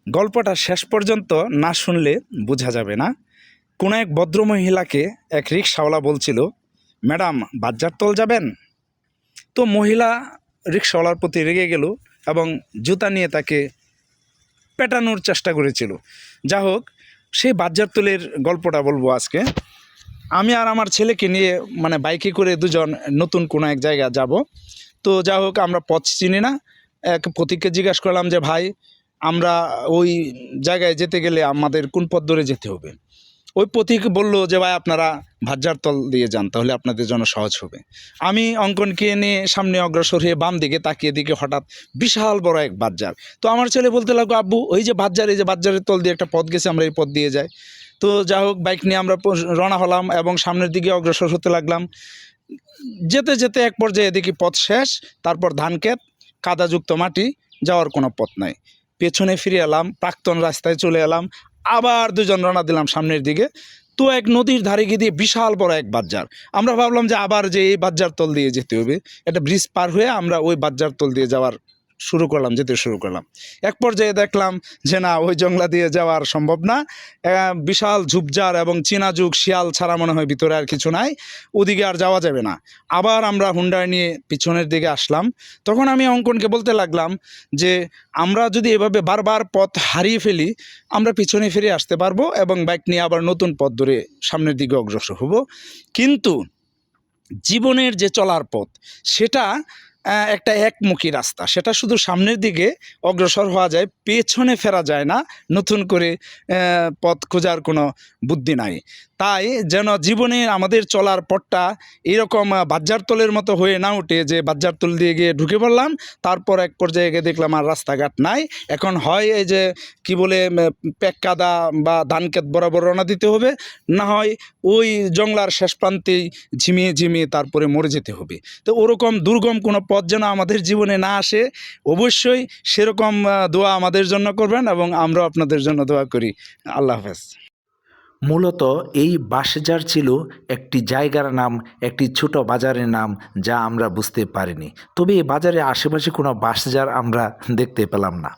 গল্পটা শেষ পর্যন্ত না শুনলে বোঝা যাবে না। কোনো এক ভদ্রমহিলাকে এক রিকশাওয়ালা বলছিল, ম্যাডাম বাজারতল যাবেন? তো মহিলা রিকশাওয়ালার প্রতি রেগে গেল এবং জুতা নিয়ে তাকে পেটানোর চেষ্টা করেছিল। যা হোক, সেই বাজারতলের গল্পটা বলবো আজকে। আমি আর আমার ছেলেকে নিয়ে বাইকে করে দুজন নতুন কোনো এক জায়গা যাব। তো যা হোক, আমরা পথ চিনি না। এক পথিককে জিজ্ঞাসা করলাম যে, ভাই আমরা ওই জায়গায় যেতে গেলে আমাদের কোন পথ ধরে যেতে হবে? ওই পথিক বলল যে, ভাই আপনারা ভাজ্জারতল দিয়ে যান, তাহলে আপনাদের জন্য সহজ হবে। আমি অঙ্কনকে নিয়ে সামনে অগ্রসর হয়ে বাম দিকে তাকিয়ে দিকে হঠাৎ বিশাল বড় এক বাজার। তো আমার ছেলে বলতে লাগলো, আব্বু ওই যে বাজার, এই যে বাজারের তল দিয়ে একটা পথ গেছে, আমরা এই পথ দিয়ে যাই। তো যা হোক, বাইক নিয়ে আমরা রওনা হলাম এবং সামনের দিকে অগ্রসর হতে লাগলাম। যেতে যেতে এক পর্যায়ে দেখি পথ শেষ, তারপর ধানক্ষেত, কাদাযুক্ত মাটি, যাওয়ার কোনো পথ নাই। পেছনে ফিরে এলাম, প্রাক্তন রাস্তায় চলে এলাম, আবার দুজন রওনা দিলাম সামনের দিকে। তো এক নদীর ধারে গিয়ে দিয়ে বিশাল বড় এক বাজার। আমরা ভাবলাম যে আবার যে এই বাজার তল দিয়ে যেতে হবে, একটা ব্রিজ পার হয়ে আমরা ওই বাজার তল দিয়ে যেতে শুরু করলাম। এক পর্যায়ে দেখলাম যে না, ওই জংলা দিয়ে যাওয়ার সম্ভব না। বিশাল ঝুপঝাড় এবং চীনা যুগ শিয়াল ছাড়া মনে হয় ভিতরে আর কিছু নাই, ওদিকে আর যাওয়া যাবে না। আবার আমরা হুন্ডা নিয়ে পিছনের দিকে আসলাম। তখন আমি অঙ্কনকে বলতে লাগলাম যে আমরা যদি এভাবে বারবার পথ হারিয়ে ফেলি, আমরা পিছনে ফিরে আসতে পারবো এবং বাইক নিয়ে আবার নতুন পথ ধরে সামনের দিকে অগ্রসর হব। কিন্তু জীবনের যে চলার পথ, সেটা একটা একমুখী রাস্তা। সেটা শুধু সামনের দিকে অগ্রসর হওয়া যায়, পেছনে ফেরা যায় না। নতুন করে পথ খোঁজার কোনো বুদ্ধি নাই। তাই যেন জীবনে আমাদের চলার পথটা এরকম বাজ্জারতলের মতো হয়ে না ওঠে যে বাজ্জারতল দিয়ে গিয়ে ঢুকে পড়লাম, তারপর এক পর্যায়ে গিয়ে দেখলাম আর রাস্তাঘাট নাই। এখন হয় এই যে কি বলে পেক কাদা বা ধানক্ষেত বরাবর রওনা দিতে হবে, না হয় ওই জংলার শেষ প্রান্তেই ঝিমিয়ে ঝিমিয়ে তারপরে মরে যেতে হবে। তো ওরকম দুর্গম কোনো পথ যেন আমাদের জীবনে না আসে, অবশ্যই সেরকম দোয়া আমাদের জন্য করবেন এবং আমরাও আপনাদের জন্য দোয়া করি। আল্লাহ হাফেজ। মূলত এই বাঁশঝাড় ছিল একটি জায়গার নাম, একটি ছোট বাজারের নাম, যা আমরা বুঝতে পারিনি। তবে এই বাজারে আশেপাশে কোনো বাঁশঝাড় আমরা দেখতে পেলাম না।